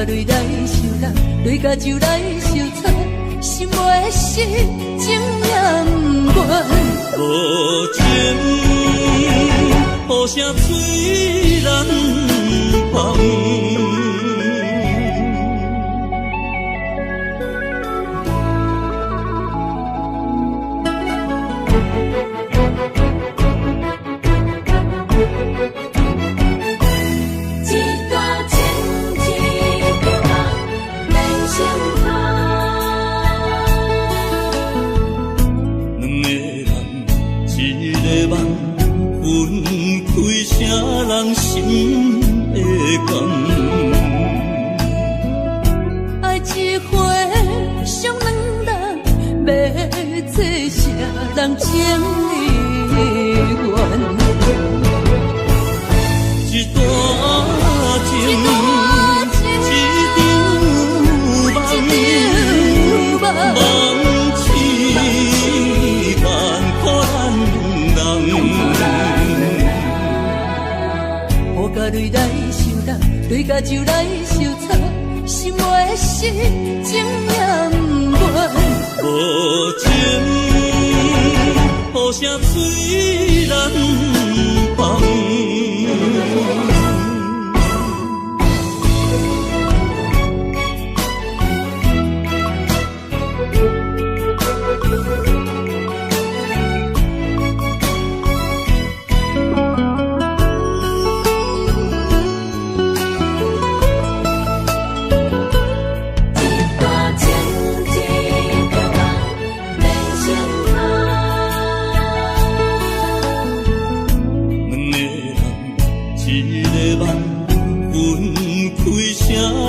泪来受难，泪甲酒来受惨，心袂死，情也不愿。无情，雨声催人放。人心的感，爱一回伤两人，要做啥人情意愿？一段情，一场梦，梦痴万苦咱人。甲泪来受难，泪甲酒来受惨，心袂死，情也不愿。无情，雨声催人放。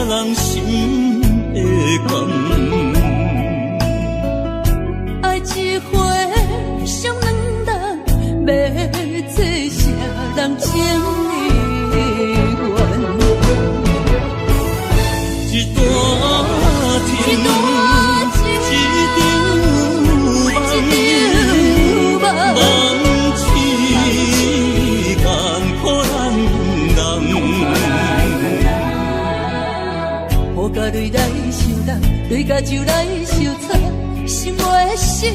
人心的感，爱一回伤两人，要做啥人情意愿？一段情，一场梦，梦痴万苦咱人。甲泪来受难，泪甲酒来受惨，心袂死，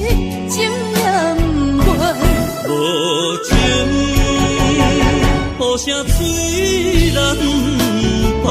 情也不愿。无情，雨声催人放。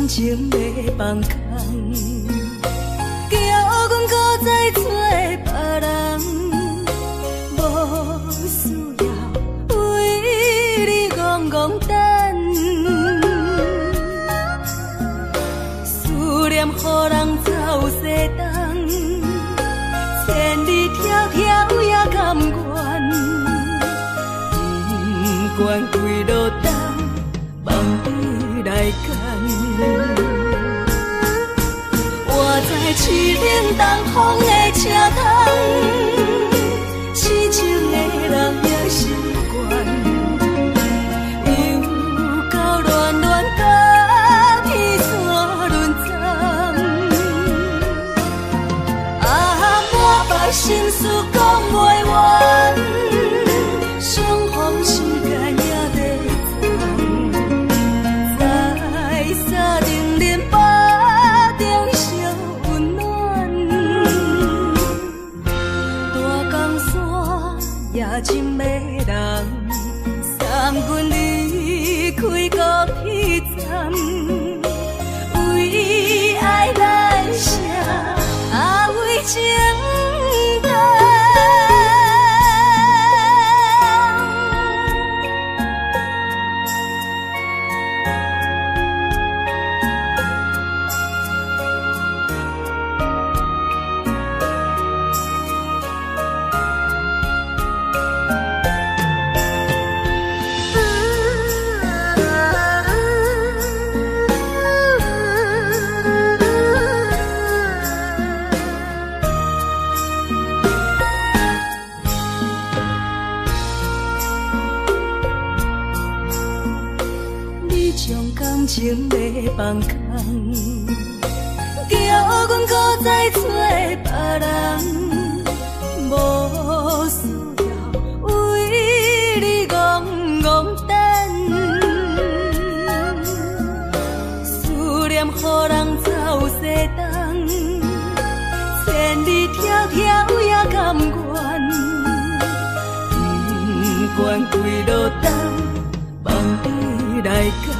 情要放空，叫阮搁再找别人，无需要为你戆戆等。思念予人走西东，千里迢迢也甘愿，不管归路东，梦你来干。我在凄冷东风的车窗，痴情的人也习惯，又到乱乱甲天山轮藏。啊，满腹心事讲袂完，相逢时间也在藏。在沙定林巴中相温暖，大江山也深的人，三军离开高铁站，为爱来写。情要放空，叫阮搁再找别人，无需要为你戆戆等，思念予人走西东，千里迢迢也甘愿，不管几路灯，望你来干。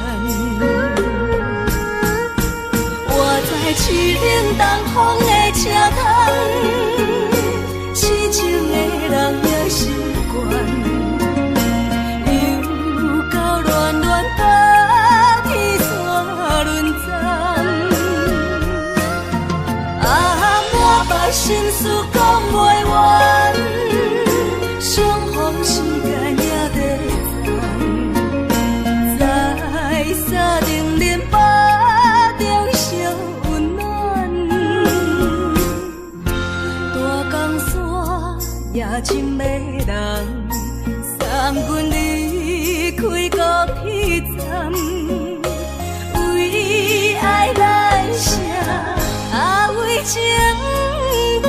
我在凄冷东风的车窗，痴情的人也习惯，又到乱乱把天线轮转。啊，满腹心事讲袂完，相逢时间也在等，在沙定连巴中相温暖。大江山也真迷人，送阮离开高铁站，为爱来写为情灯。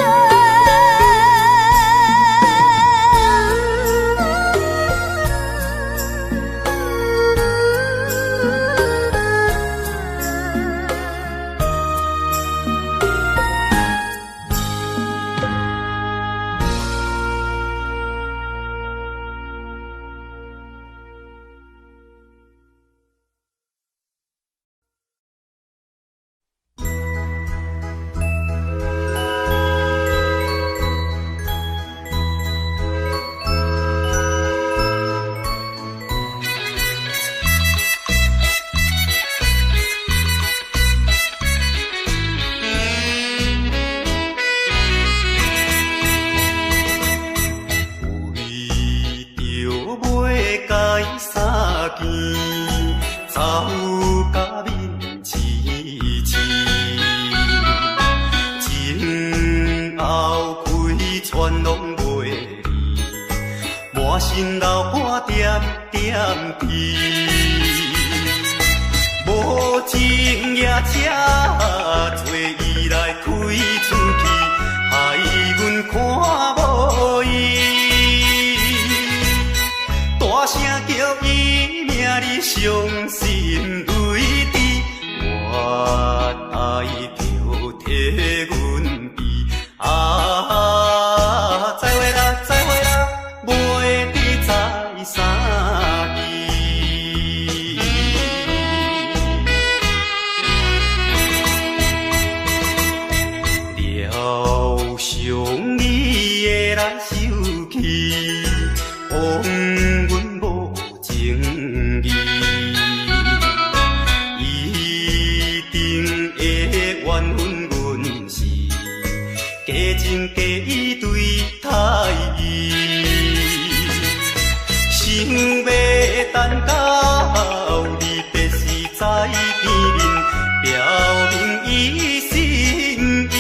心流半点点甜，无情夜车找伊来开出去，害阮看无伊。大声叫伊名里伤心泪滴，我爱着替阮悲。再会啦，再会啦，袂知在啥去。疗伤你的来受气，枉阮无情义。一定会怨恨阮是假情假意对待伊。想要等到你别时在见面，表明伊心意。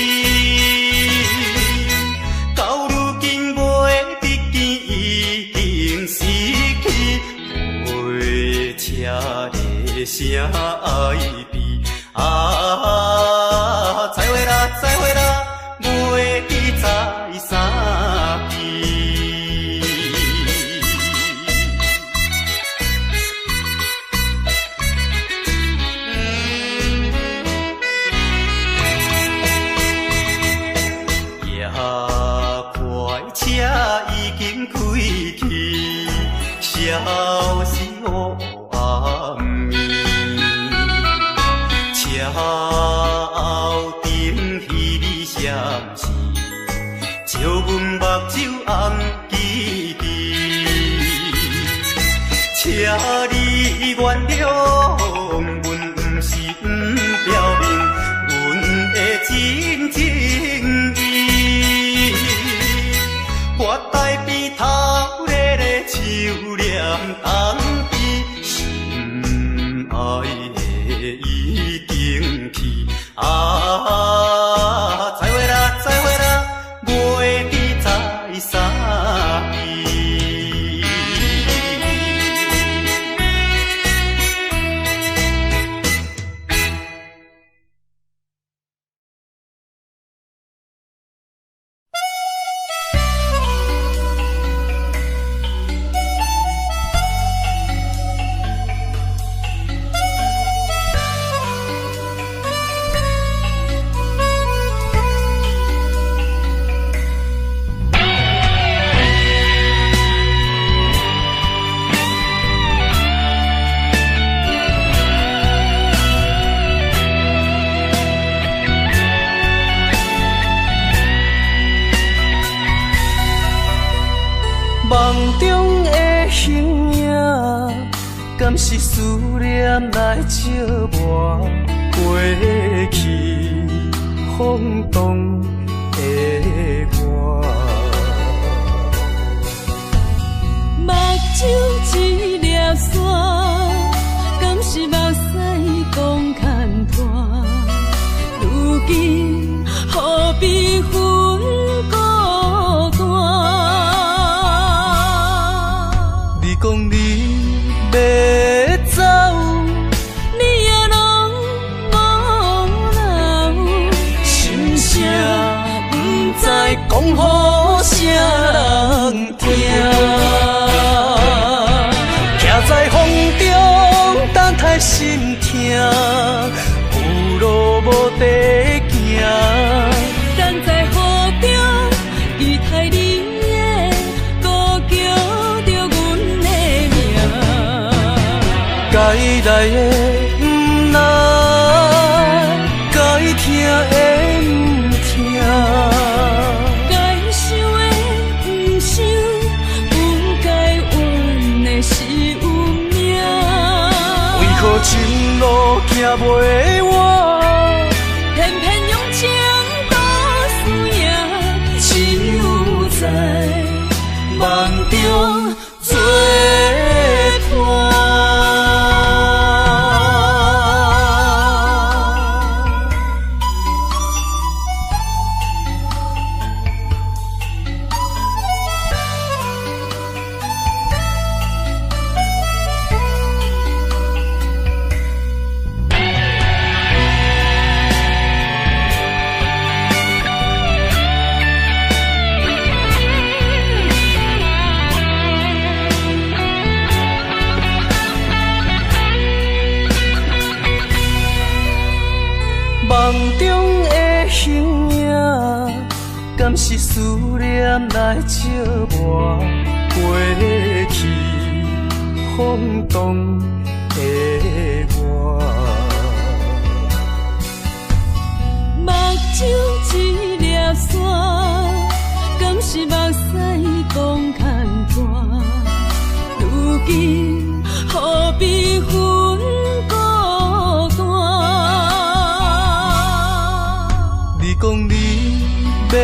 到如今袂得见，已经失去，会车的声爱悲。再会啦，再会啦，袂知在啥去。车已经开去，消失黑暗暝。车后顶彼你闪是，照阮目睭红记记。车你原谅阮，不是不表明阮的真情意。我台边头咧咧手念东边，心爱的已经去。再会啦，再会啦，袂知在啥去。是思念来寂寞过去风动的我？目睭一粒沙，敢是目屎讲牵拖？如今何必分孤单？你讲你要走，你也拢无留，心声不知讲予啥人听。徛在风中等待心痛，有路无地行。等在雨中，期待你的歌叫着阮的名。该来的不来，该听的不听。该想的不想，不该怨的是有命。为何情路行袂完？偏偏用情多输赢，只有在梦中作伴。梦中的形影，敢是思念来寂寞过去风动的我？目睭一粒沙，敢是目屎讲牵拖？如今何必分孤单？你讲你要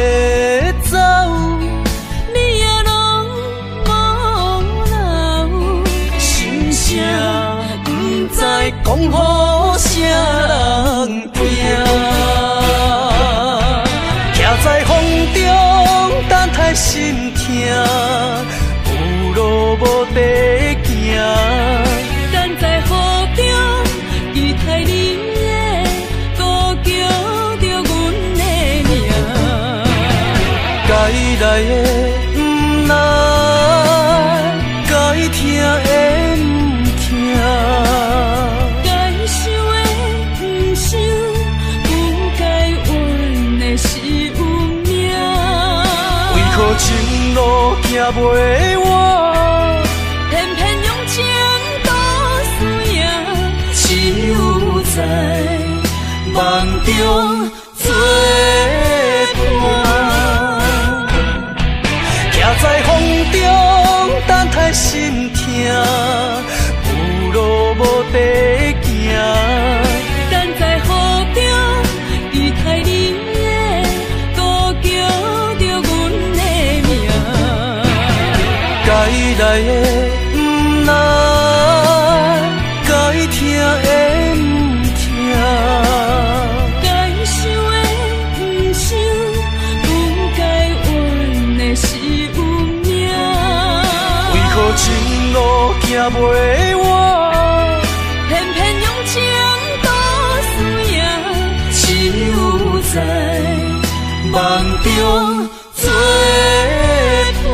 走，你也拢无留，心声不知讲予啥人听。徛在风中等待心痛，有路无地行。等在雨中，期待你的歌叫着阮的名。该来的不来，该听的不听。该想的不想，不该怨的是有命。为何情路行袂完？偏偏用情多输赢，只有在梦中作伴。徛在风中等待心痛，有路无地行。等在雨中，期待你的歌叫着阮的名。该来的不来，该听的不听。该想的不想，不该怨的是有命。为何情路行袂完？偏偏用情多输赢，只有在梦中作伴。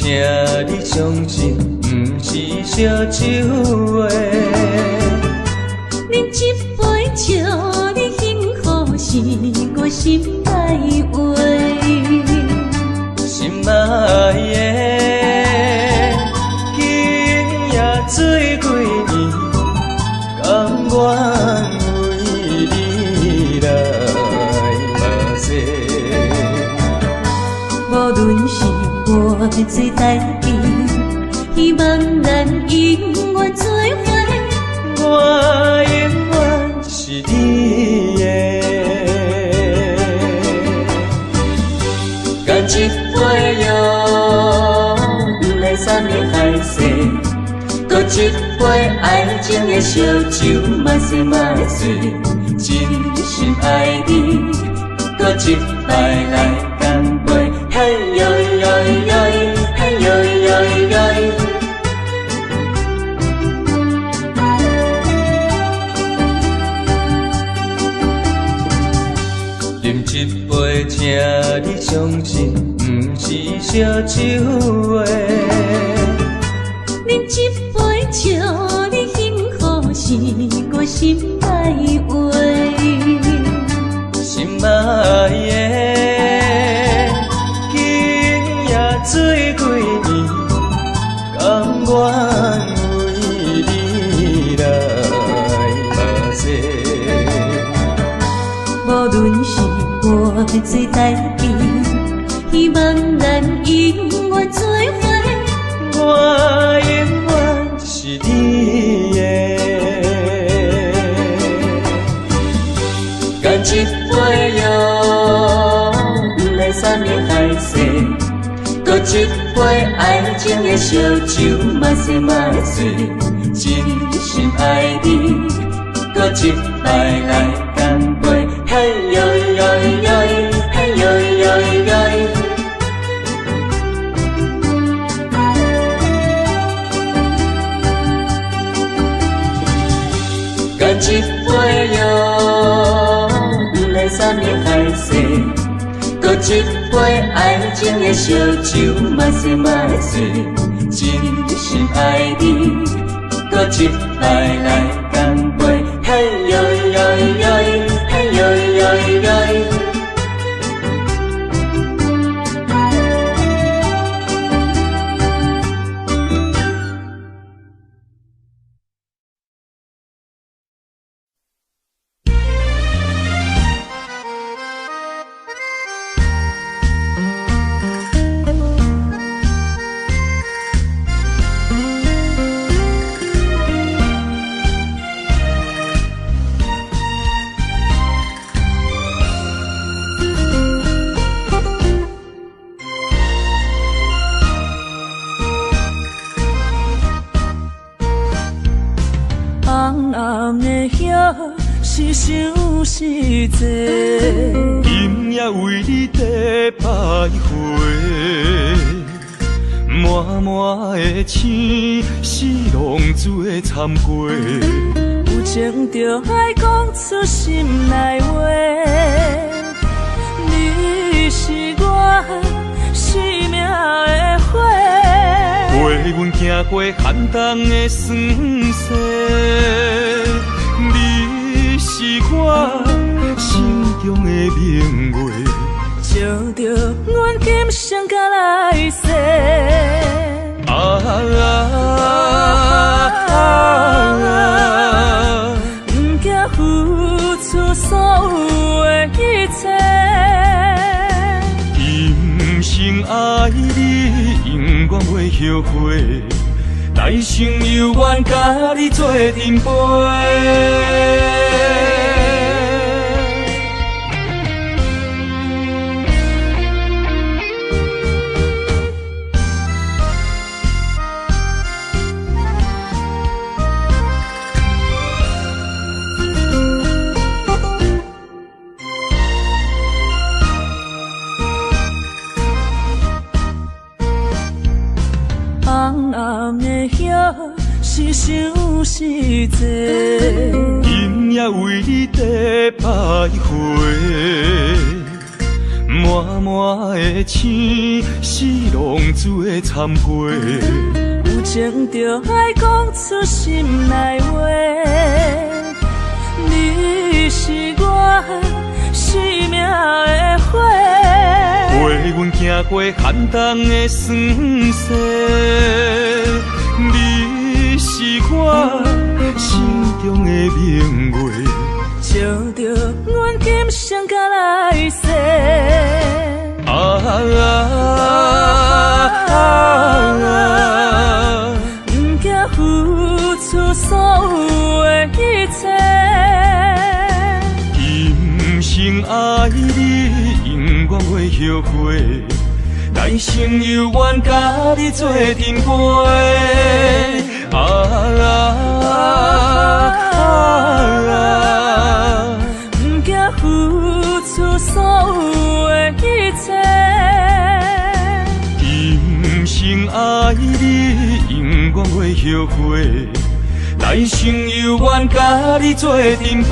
请你相信，不是烧酒话。饮一杯祝你幸福，是我心内话。心爱的，今夜醉几年，甘愿为你来目屎。无论是我做代志，希望咱永远做伙。我永远是你的。干一杯药，不来三年海誓；搁一杯爱情的烧酒，嘛是嘛醉。真心爱你，搁一摆来干杯。嘿呦呦呦，嘿呦呦呦。饮一杯，请你相信，不是烧酒话。饮一杯祝你幸福，是我心内话。心爱的，今夜醉几年，甘愿为你来目屎。无论是我做代志，希望咱永远做伙。我永远是你的。干一杯药，不来三年海誓；搁一杯爱情的烧酒，嘛是嘛醉。真心爱你，搁一摆来干杯。嘿呦呦呦，嘿呦呦呦。干一杯药，不来三年海誓；搁一杯爱情的烧酒，嘛是嘛醉。真心爱你，搁一摆来干杯。嘿呦呦呦，嘿呦呦呦。是想是多，今夜为你在徘徊，满满的青是浪做参过，有情就爱讲出心内话，你是我生命的花，陪阮行过寒冬的酸涩。你是我心中的明月，照着阮今生甲来世。不惊付出所有的一切，今生爱你，永远袂后悔。来生有缘，甲你做阵陪。是想是多，今夜为你在徘徊，满满满的星，是浪子的参陪。有情就爱讲出心内话，你是我生命的火，陪阮行过寒冬的酸涩，你是我心中的明月，照着阮今生甲来世。不惊付出所有的一切，今生爱你，永远袂后悔。来生有缘甲你做阵陪。不惊付出所有的一切，今生爱你，永远袂后悔。来生有缘甲你做阵陪。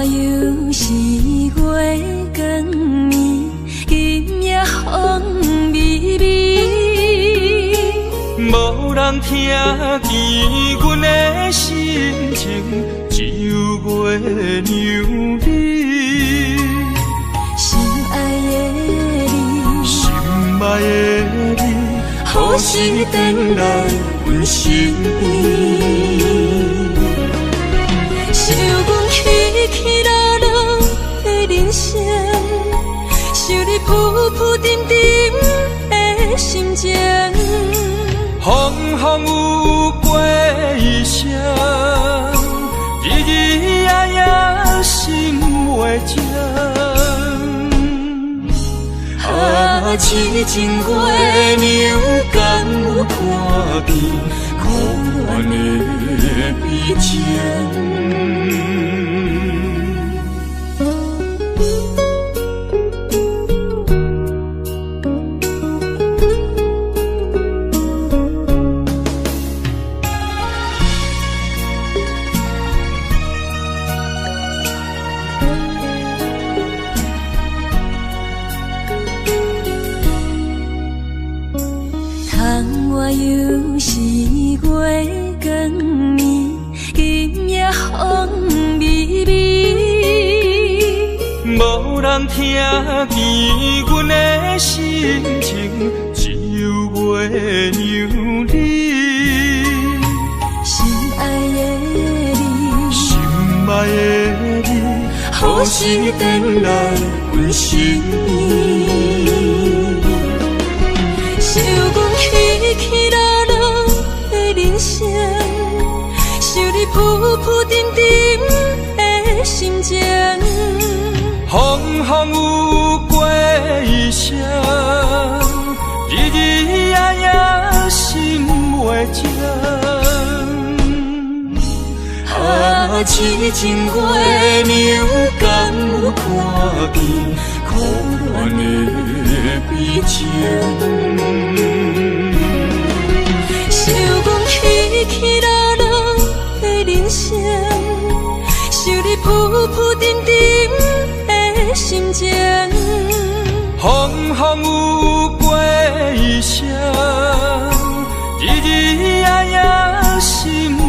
我又是月光暝，今夜风微微，无人听见阮的心情，只有月娘你。心爱的你，心爱的你，何时回来阮身边？想阮起起落落的人生，想你浮浮沉沉的心情。风风有过一生，日日夜夜心袂静。啊，痴情月娘敢有看见可怜的悲情？我又是月光暝，今夜风微微，无人听见阮的心情，只有月娘你。心爱的你，心爱的你，何时回来阮身边？想阮起起落落的人生，想你浮浮沉沉的心情。风风有过一生，日日夜夜心袂静。啊，痴情月娘敢有看见可怜的悲情？想阮起起落落的人生，想你浮浮沉沉的心情。风风有过一生，日日夜夜心袂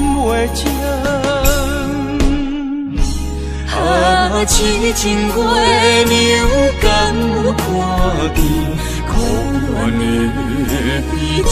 静。啊，痴情月娘敢有看见可怜的悲情？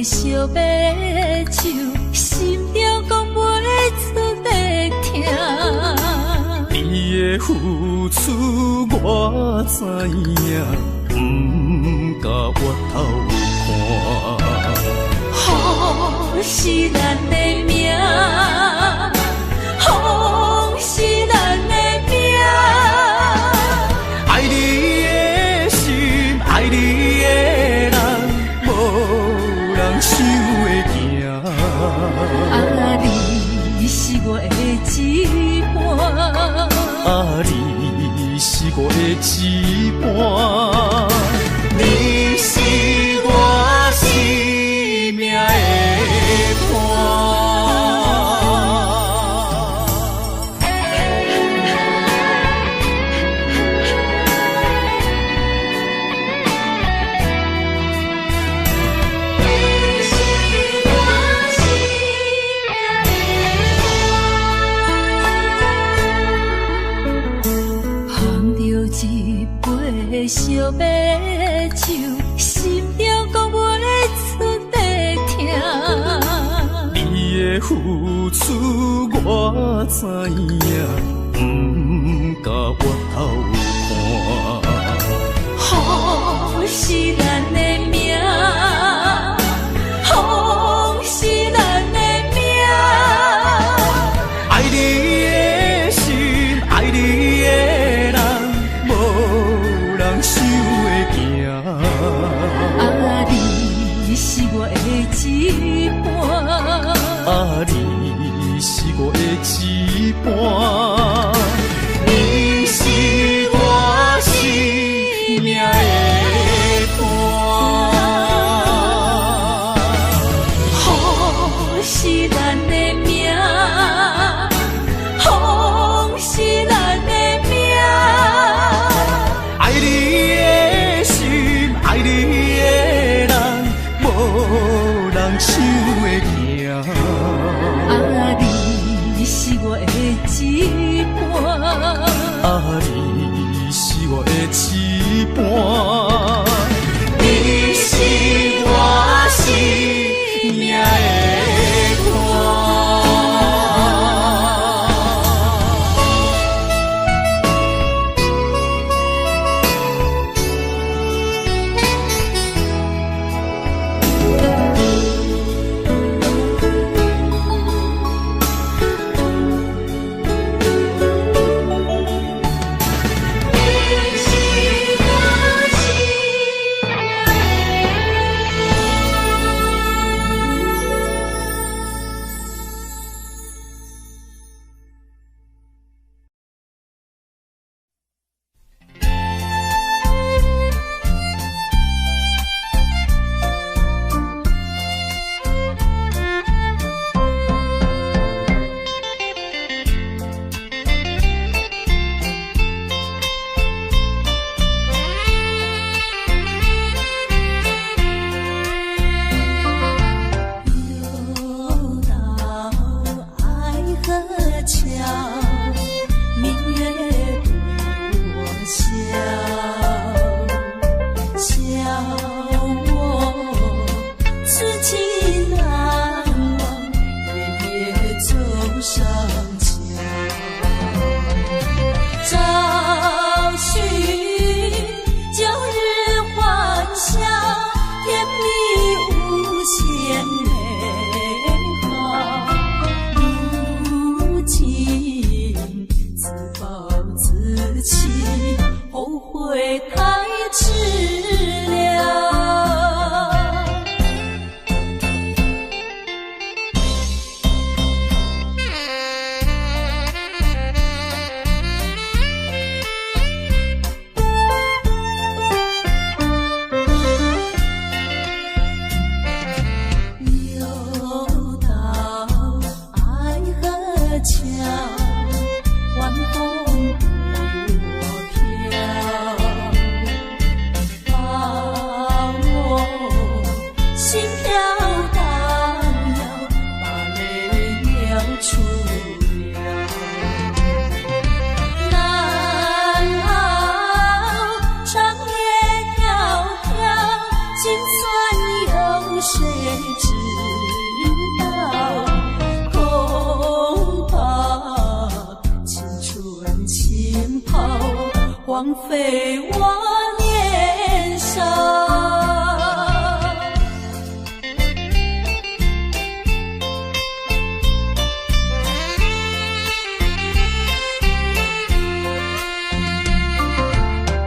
烧白酒，心中讲袂出的痛。你的付出我知影，不甲我头看。风是咱的命，风是咱的命。爱你的心，爱你的人，无人想会行。啊，你是我的一半，啊，你是我的一半，你是我生命的伴。烧要酒，心中讲袂出地痛。你的付出我知影，不甲我头看。好是咱的命，好是咱的命。爱你的心，爱你的人，无人想会行。啊，你是我的一半，啊，你是我的一半，你是我生命的伴。好是咱的命，好是咱的命。爱你的心，爱你的人，无人想会行。啊，你是我的一半，啊，你是我的一半，你是我生命的伴。荒废我年少。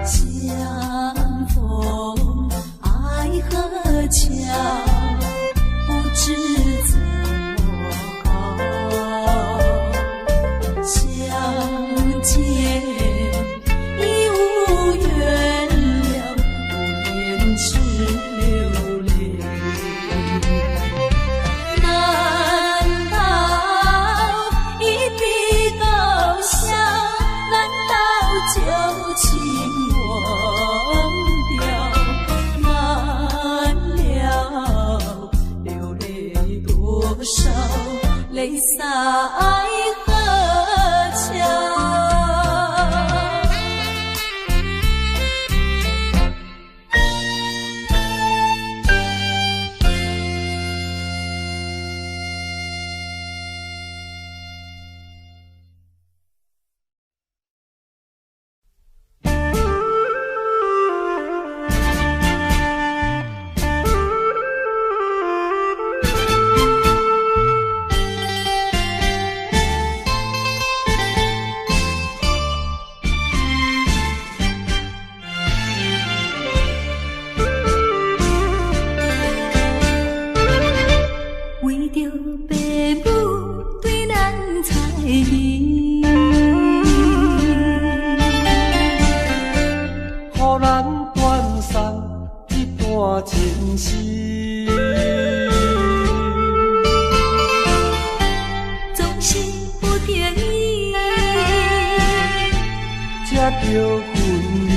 相逢爱河桥，不知怎么好。相见已无缘了，无言只留恋。难道一笔勾销？难道旧情忘掉？难了流泪多少，泪洒爱河桥。叫分离。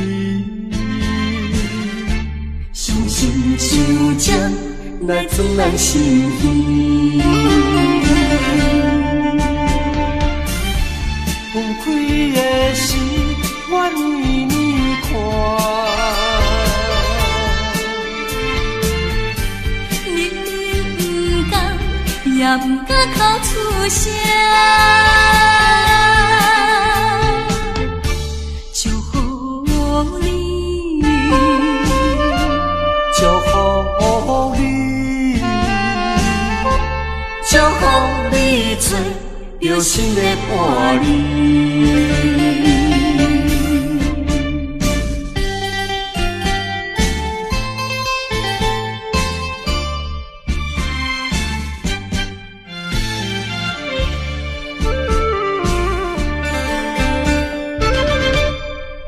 伤心像针来钻咱心耳，分开的时，我为你看。明明不甘，也不敢哭出声。祝福你，祝福你，祝福你做着心的伴侣。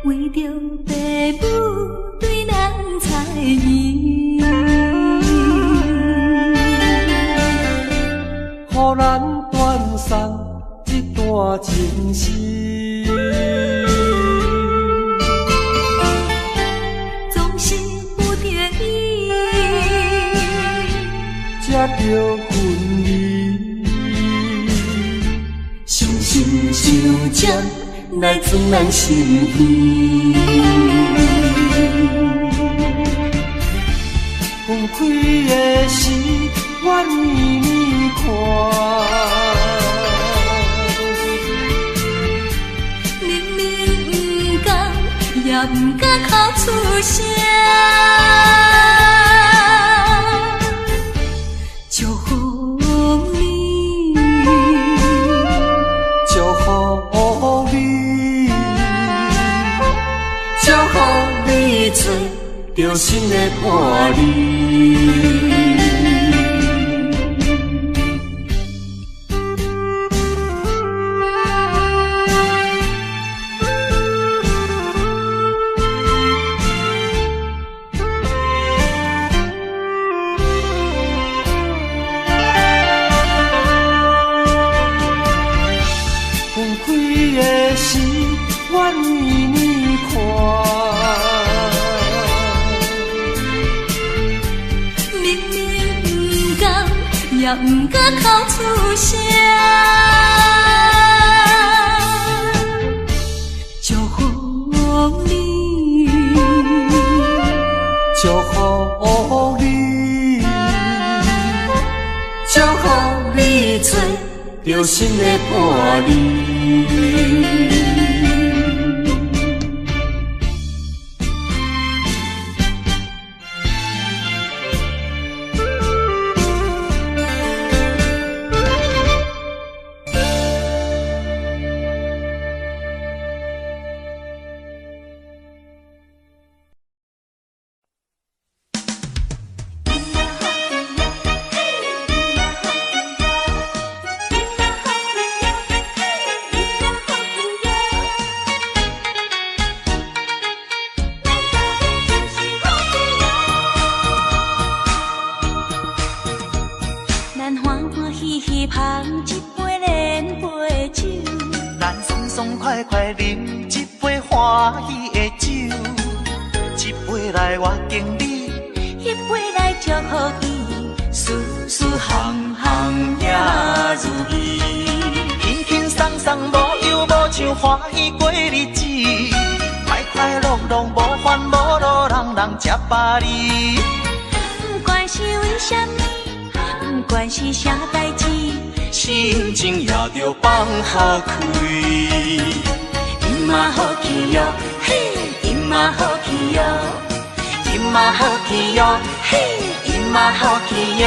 为着爸母对咱猜疑，予咱断送这段情丝。总是不得已，才叫分离。伤心像针来钻咱心耳，分开的时，我为你看。明明不甘，也不敢哭出声。祝福你，祝福你，祝福你做着心的伴侣。分开的时，我为你看。明明不甘，也不敢哭出声。祝福你，祝福你，祝福你做着心的伴侣。咱欢欢喜喜捧一杯莲杯酒，咱爽爽快快饮一杯欢喜的酒，一杯来我敬你，一杯来祝福伊，事事行行也如意，轻轻松松无忧无愁，欢喜过日子，快快乐乐无烦无恼，人人吃饱哩。不管是为什么，不管是啥代志，心情也着放好开。今嘛好气哟，嘿，今嘛好气哟，今嘛好气哟，嘿，今嘛好气哟。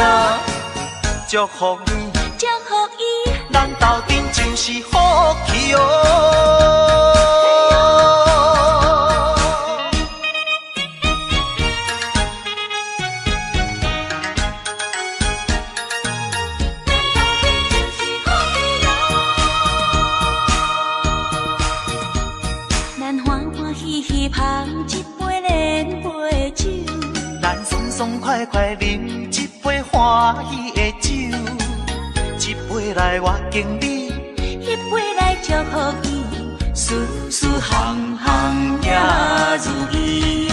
祝福你，祝福伊，咱斗阵就是好气哦。咱欢欢喜喜捧一杯莲杯酒，咱爽爽快快饮一杯欢喜的酒，一杯来我敬你，一杯来祝福伊，事事行行也如意。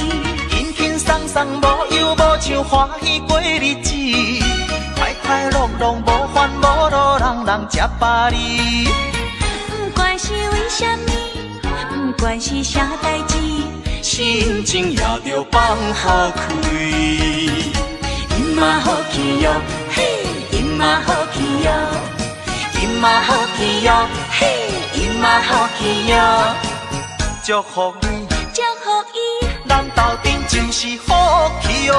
轻轻松松无忧无愁，欢喜过日子，快快乐乐无烦无恼，人人吃饱哩。不管是为什么，不管是啥代志，心情也着放好开。因嘛好气哟，嘿，因嘛好气哟，因嘛好气哟，嘿，因嘛好气哟，祝福你，祝福伊，咱斗阵就是好气哦。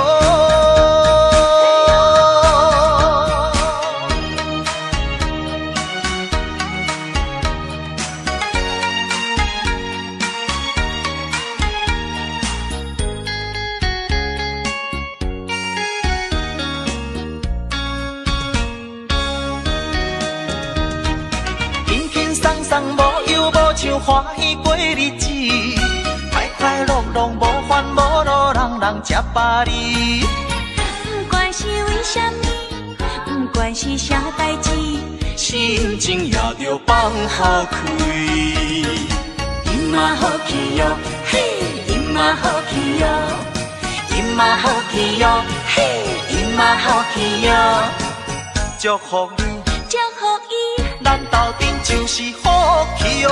无忧无愁，欢喜过日子，快快乐乐无烦无恼，人人吃饱哩。不管是为什么，不管是啥代志，心情也着放好开。因嘛好气哟，嘿，因嘛好气哟，因嘛好气哟，嘿，因嘛好气哟，祝福你，祝福伊，咱斗阵就是好气哦。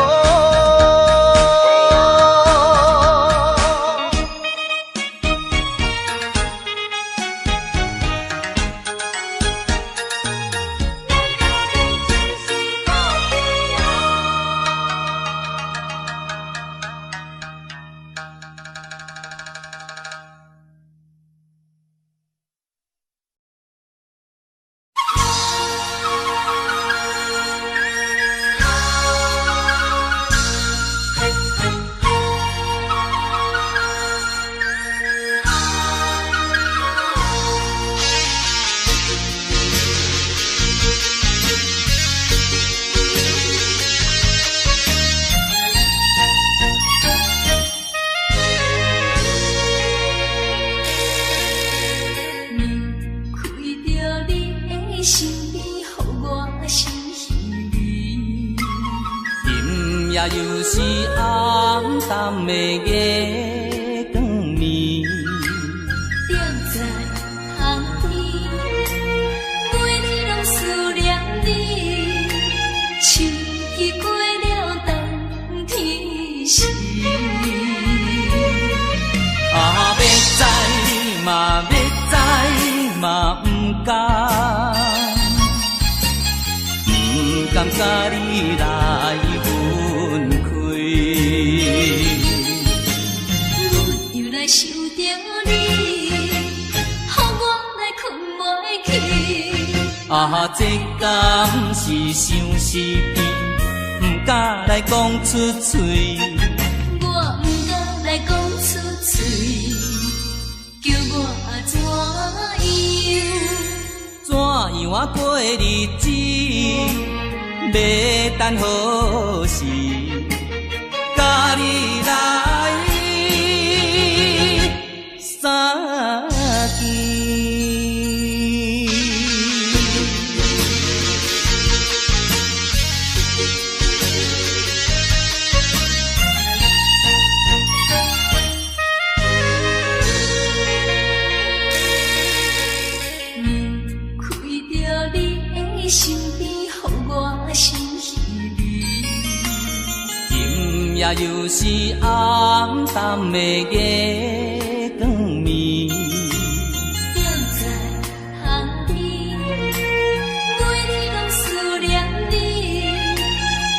又是暗淡的月光暝，踮在巷边，每日拢思念你，秋去过了冬天时。要知嘛要知嘛不甘，不甘甲你来分开。阮又来想着你，予我来困袂去。这敢是相思甜，不敢来讲出嘴。我不敢来讲出嘴，叫我怎样过日子？要等何时？甲你来相见。夜又是暗淡的月光暝，踮在巷边，每日拢思念你，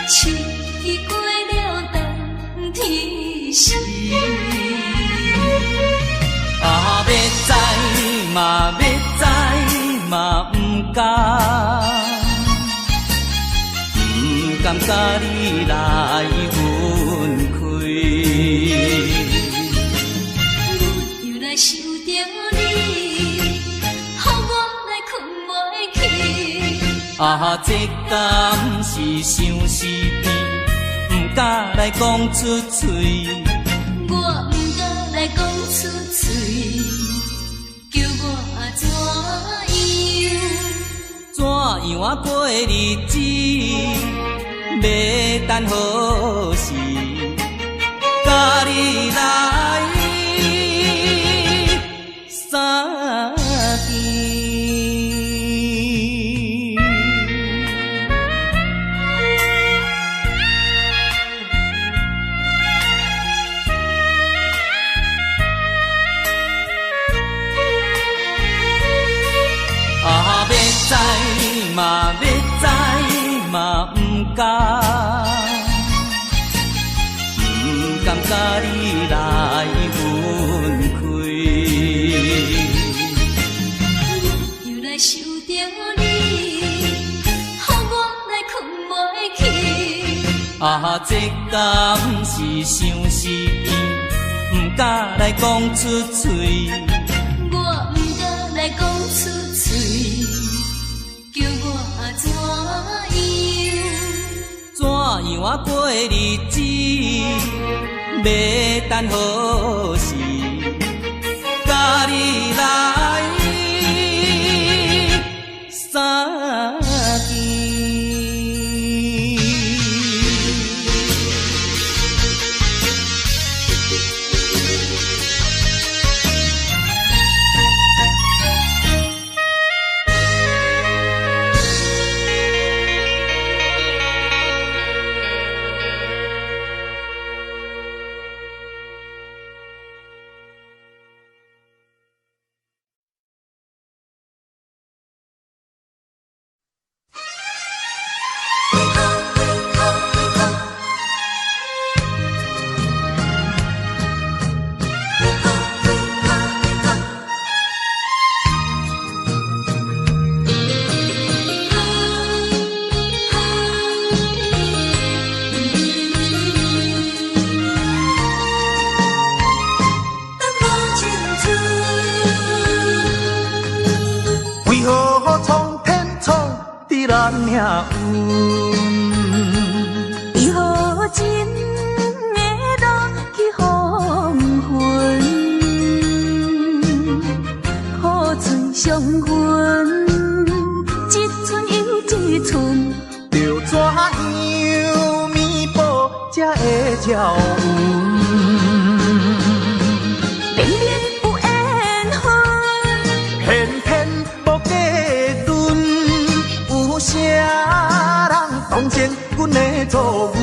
秋去过了冬天时。要知嘛要知嘛不甘，不甘甲你来分开。阮又来想着你，予我来困袂去。这敢是相思甜，不敢来讲出嘴。我不敢来讲出嘴，叫我怎样过日子？要等何时？知嘛要知嘛不敢，不甘甲你来分开。又来想着你，予我来困袂去。啊，这敢是伤死伊，不敢来讲出嘴。我不敢来讲出嘴，叫我怎样啊过日子，要等何时？甲你来相见。咱命运，为何真会落去黄昏？雨水伤痕，一寸又一寸，着怎样弥补才会照运？明明有缘分，偏偏无计阵，有啥人当成阮的错误？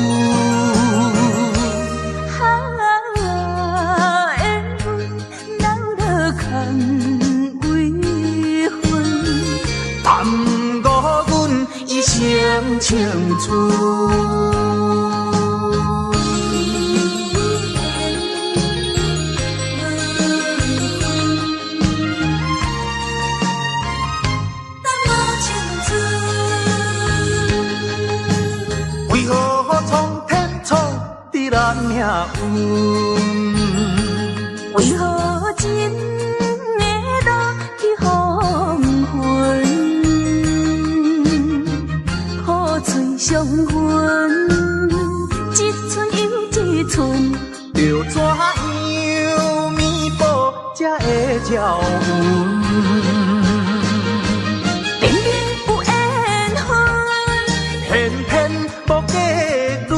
缘分留落空为恨，耽误阮一生青春。为何苍天创伫咱命运？为何真会落去黄昏？雨水伤痕，一寸又一寸，着怎样弥补才会照运？明明有缘分，偏偏无计阵，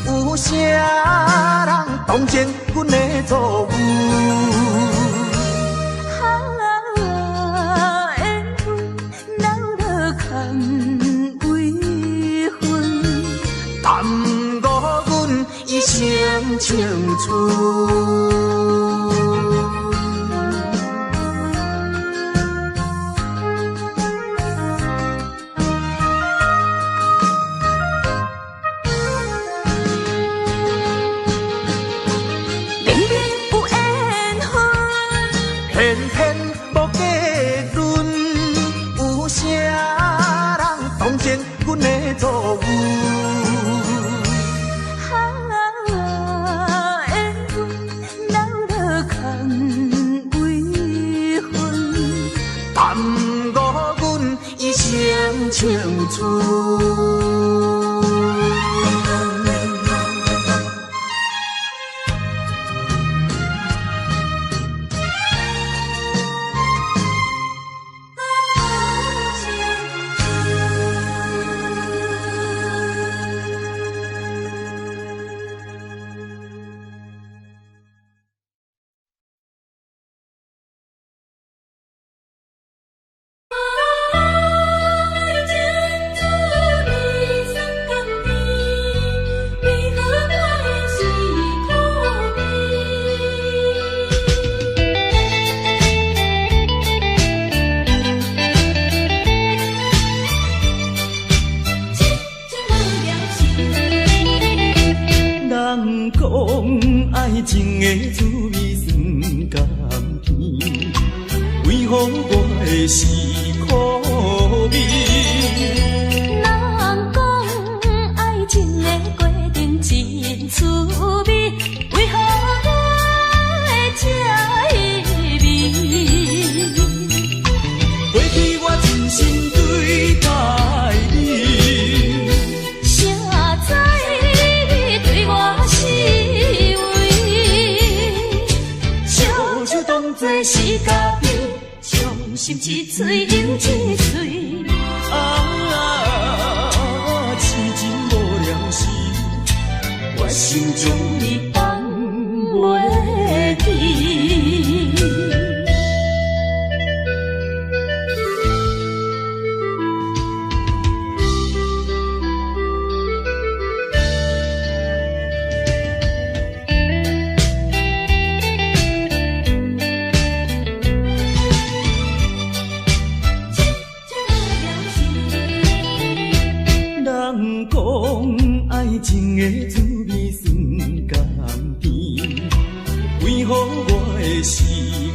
有啥人当成阮的错误？缘分留落空为恨，耽误阮一生青春。偏偏无计阵，有啥人当成阮的错误？缘分留落空为恨，耽误阮一生青春。爱情之谜。滋味酸甘甜，为何我的是苦味？人讲爱情的过程真滋味，为何我会这意味？过去我真心对待你，谁知你对我是为，笑笑当作是假面，伤心一嘴又一嘴。痴情无了时，我心中你放袂记。人讲爱情的滋味酸甘甜，为何我的是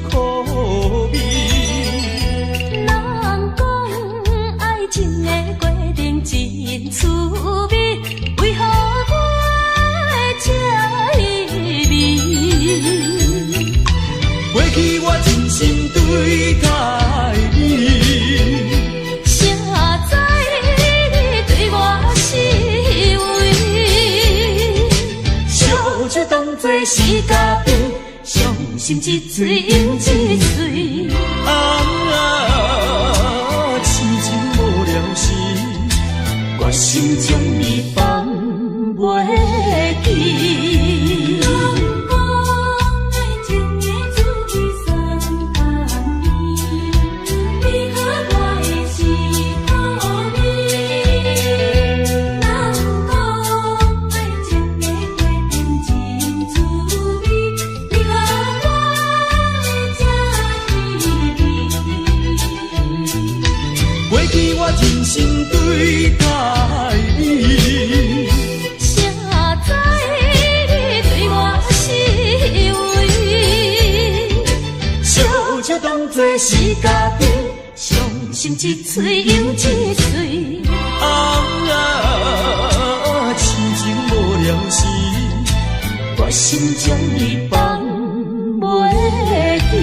苦味？人讲爱情的过程真滋味，为何我会这意味？过去我真心对待你，谁知你对我是为，笑笑当作是假面，伤心一嘴又一嘴。痴情无了时，我心中你放袂记。过去我真心对待你，谁知你对我是为，笑笑当作是假面，伤心一嘴又一嘴。痴情无了时，我心中你放袂记。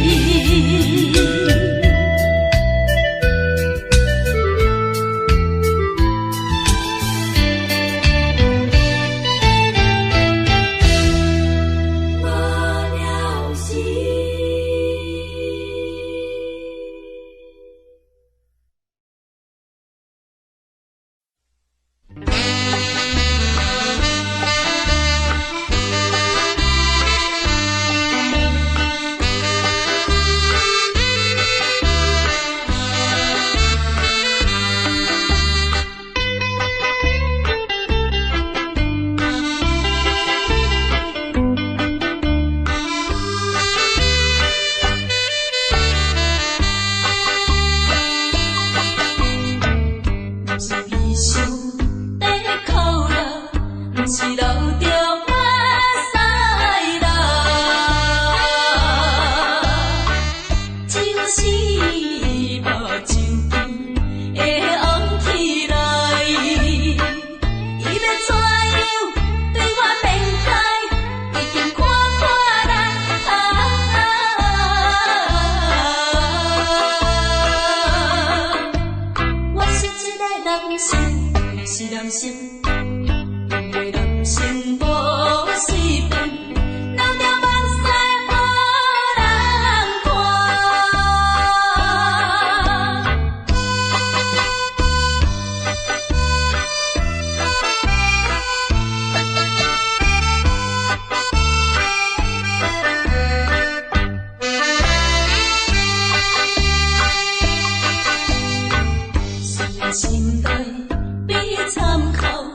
是人生，对人生无是份，留着目屎予人看。是心内比参考。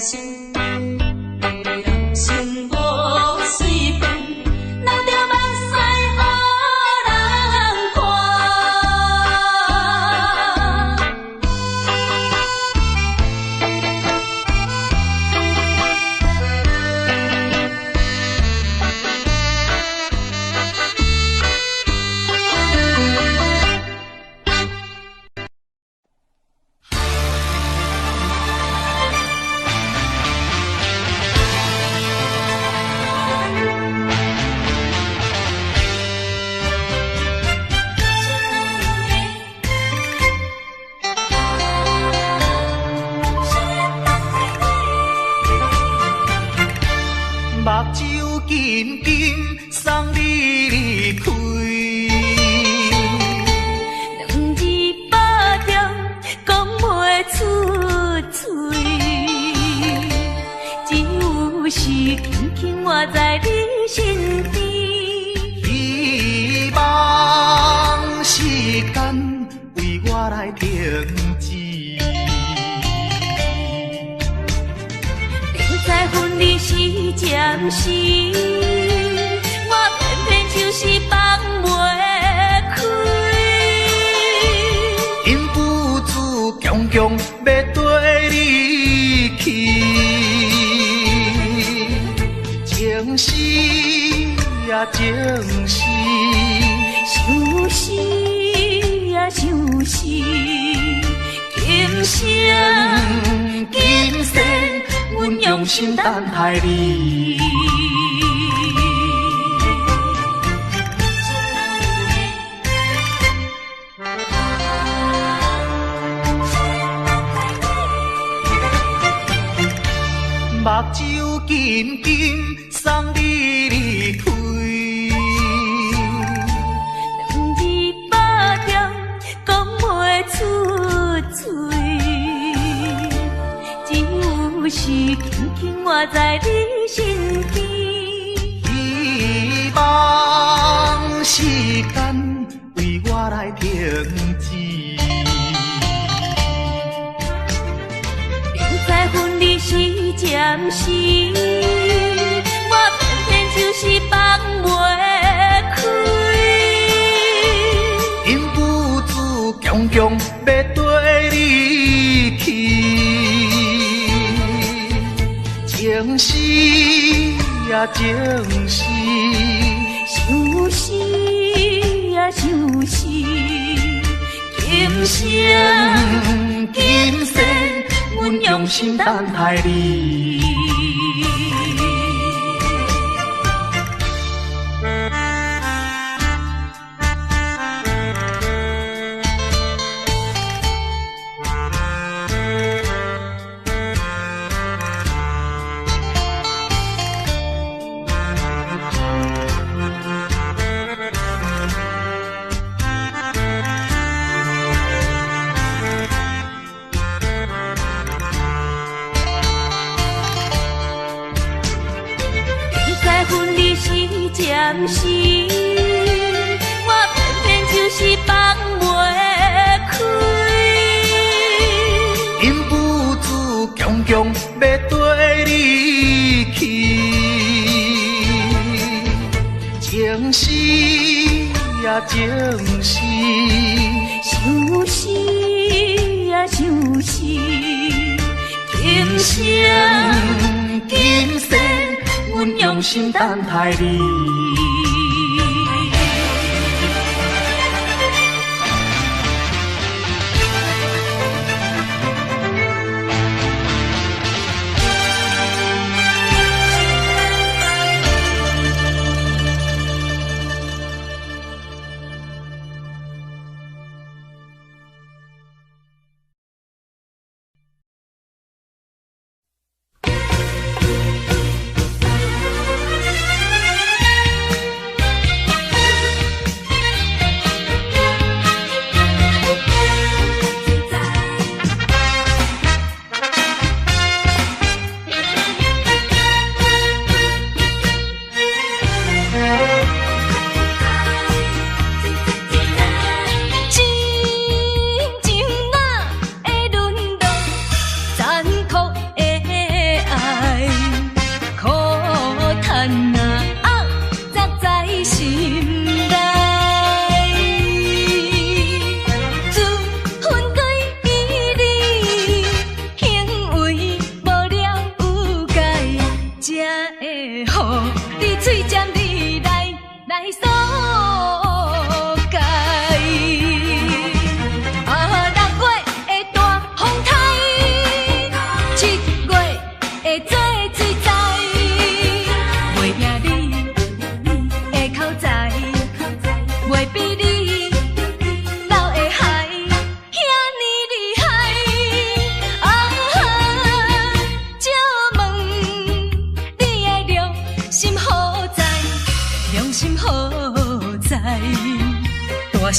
心，心无水分，流着目屎予人看。目睭紧紧送你离开，两字保重，讲袂出嘴，只有是轻轻活在你身边。希望时间为我来停止。在分离时暂时，我偏偏就是放袂开。因父子强强要跟你去，情是啊情是，想死啊想死，今生今世。阮用心等待你，目睭紧紧送你离开，两字保重，讲袂出嘴。是轻轻活在你身边，希望时间为我来停止。明知分离是暂时，我偏偏就是放袂开。因父子强强要跟你去。情是啊情是，想死啊想死，今生今世，阮用心等待你。暂时，我偏偏就是放袂开。因父子强强要跟你去，情是啊情是，想死啊想死，今生今世。阮用心等待你。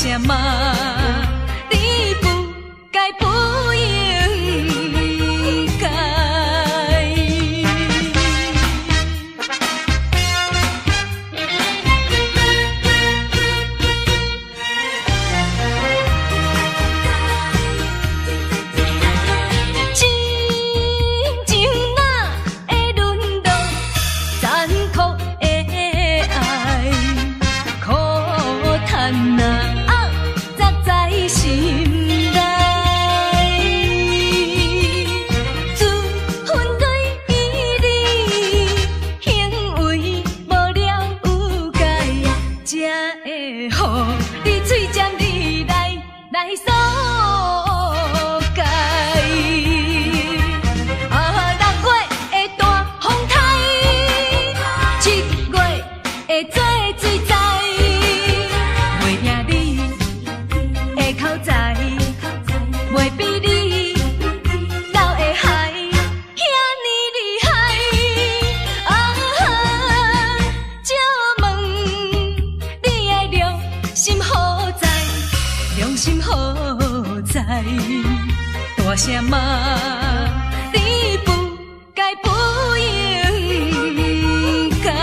什么你不该不应该？大什么你不该不应该？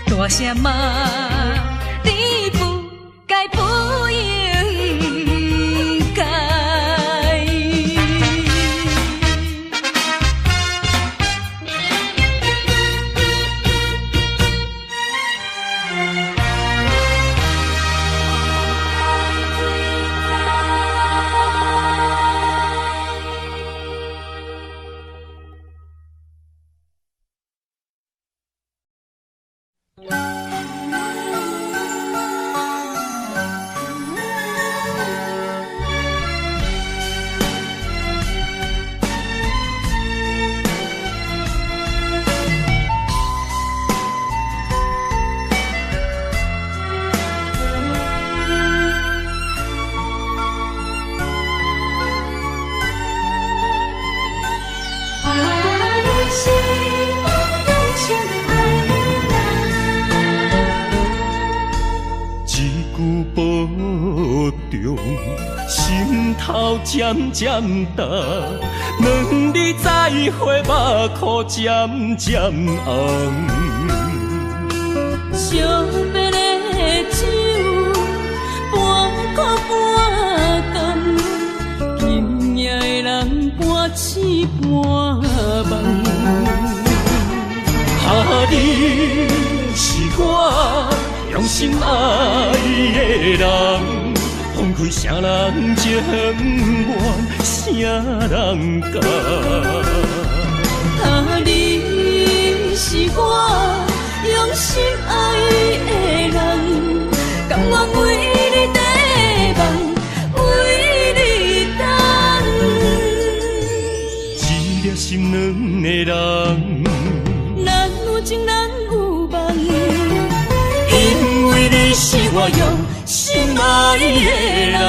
大什么你不该不应该？心头渐渐重，两日再会，目眶渐渐红。惜别的酒，半苦半甘，今夜的人半醒半梦。你是我用心爱的人。放开谁人情愿，谁人甘？你是我用心爱的人，甘愿为你地梦，为你等。一粒心两个人，咱有情咱有梦，因为你是我用心爱的人。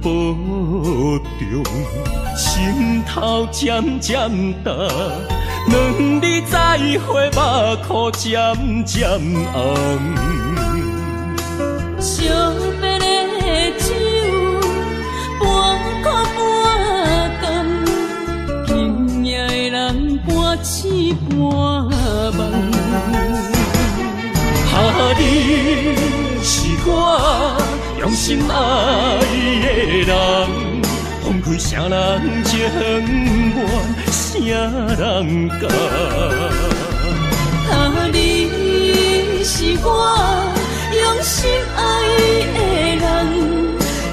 保重，心头渐渐重，两日再会，目眶渐渐红。惜别的酒，半一半梦。你是我用心爱的人，放开啥人情愿，啥人教？你是我用心爱的人，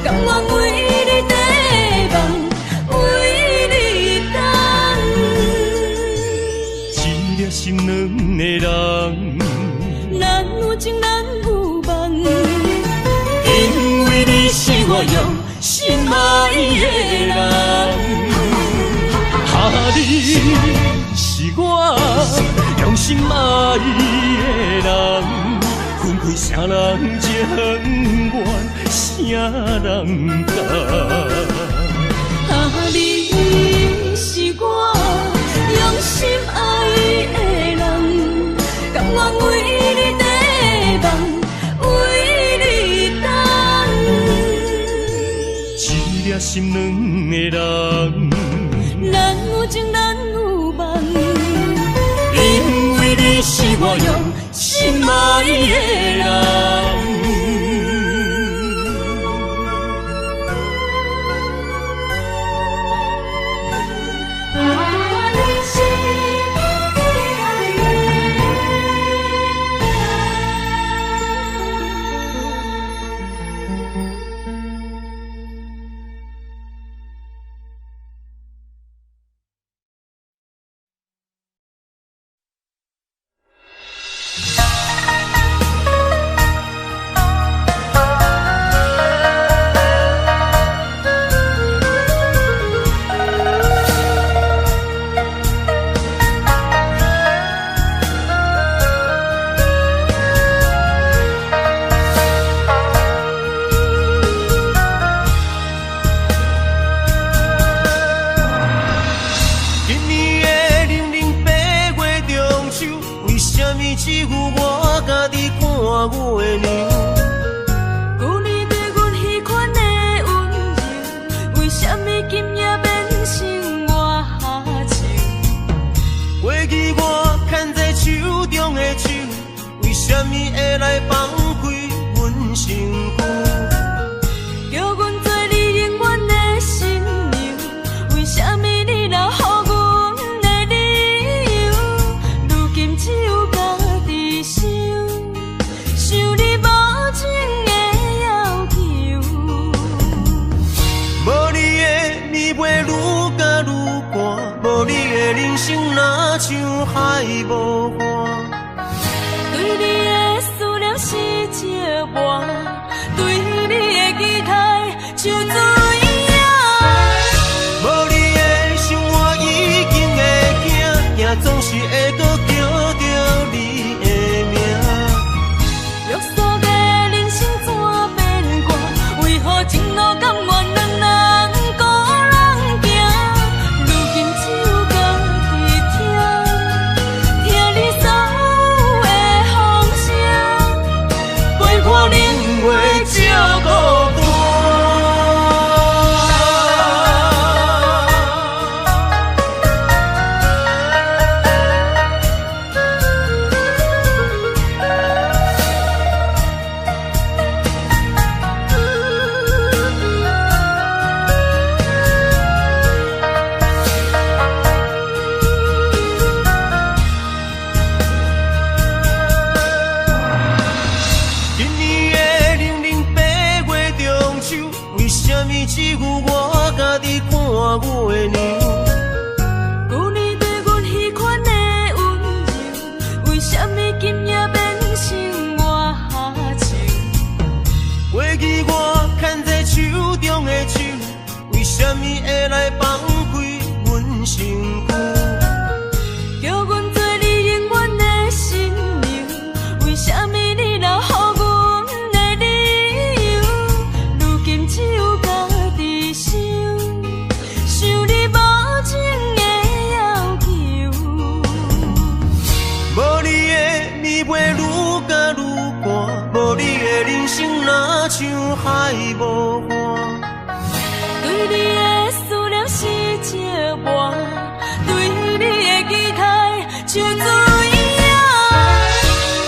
甘愿为你地梦，为你等。一粒心两个人。咱有情，咱有梦，因为你是我用心爱的人，你是我用心爱的人，分开啥人情愿，啥人教？你是我用心爱的人，甘愿为你地梦，为你等。一粒心两个人，咱有情，咱有梦，因为你是我用心爱的人。对你的思念是一碗，对你的期待像水影。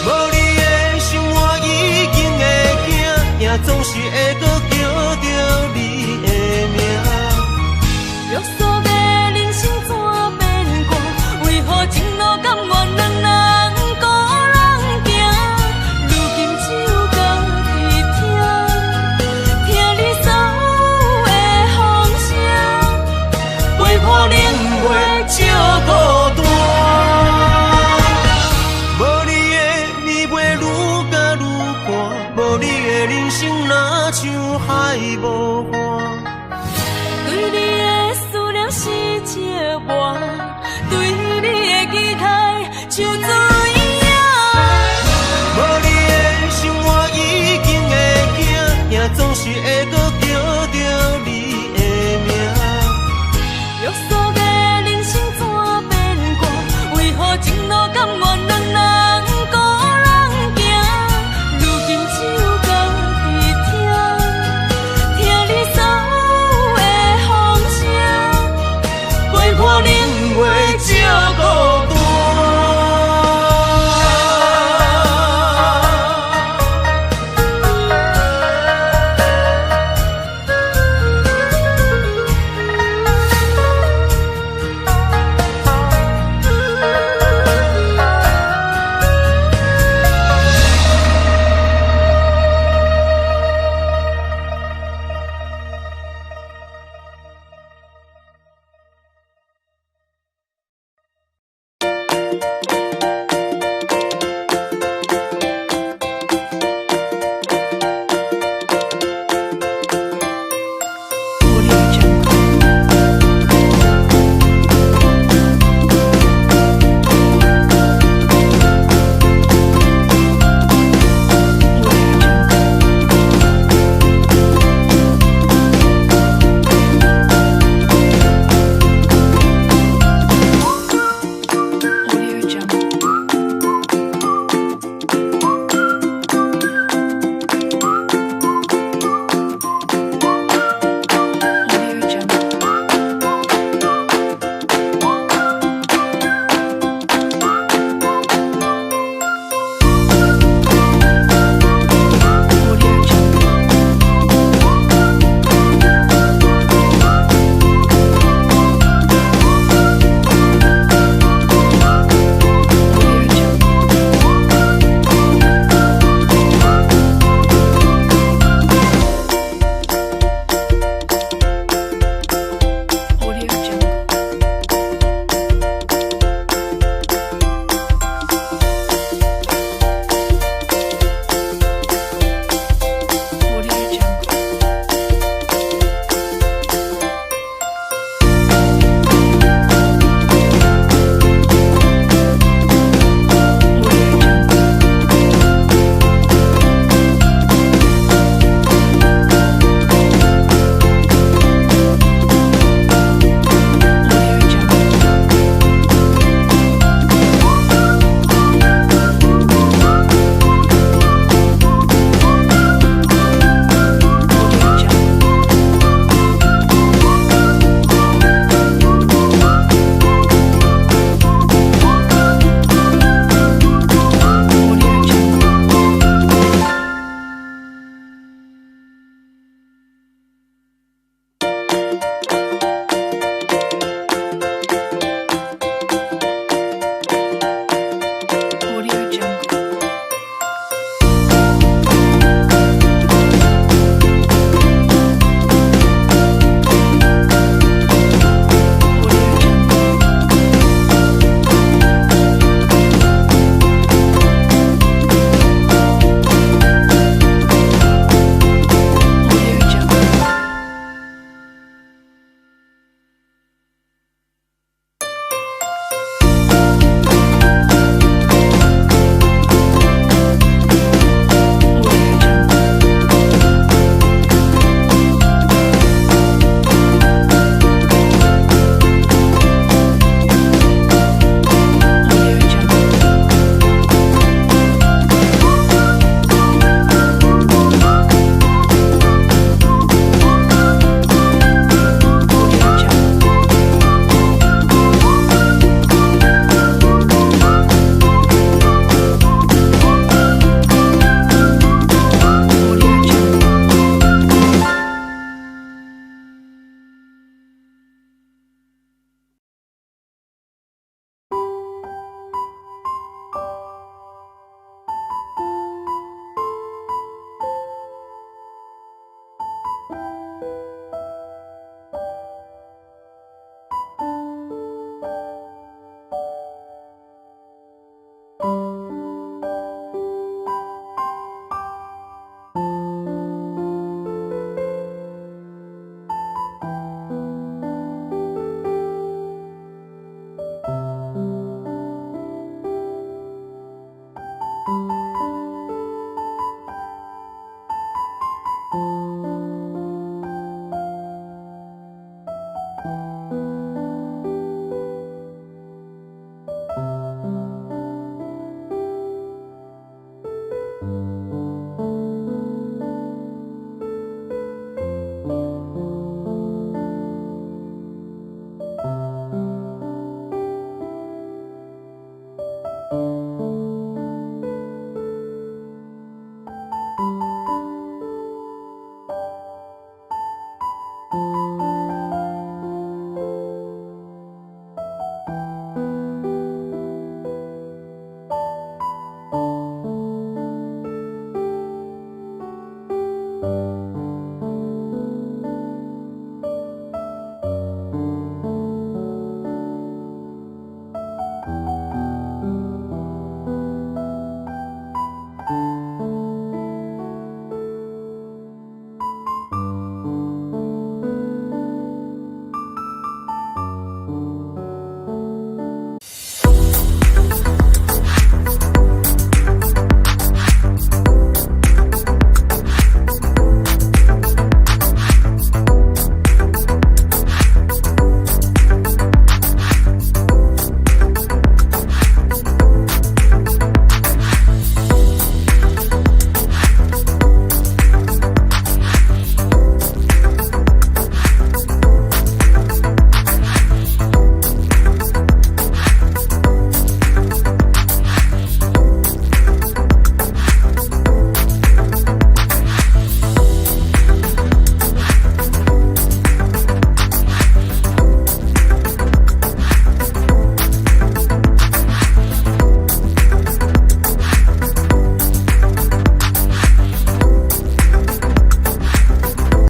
无你的心我已经会惊，也总是会搁叫着你的名。约束的人生怎变过？为何情路甘愿两人孤人行？如今只有家己听你所有的风声，陪伴冷月照孤单。无你的暝袂愈加愈寒，无你的人生若像海无岸。对你的思念是折磨，对你的期待像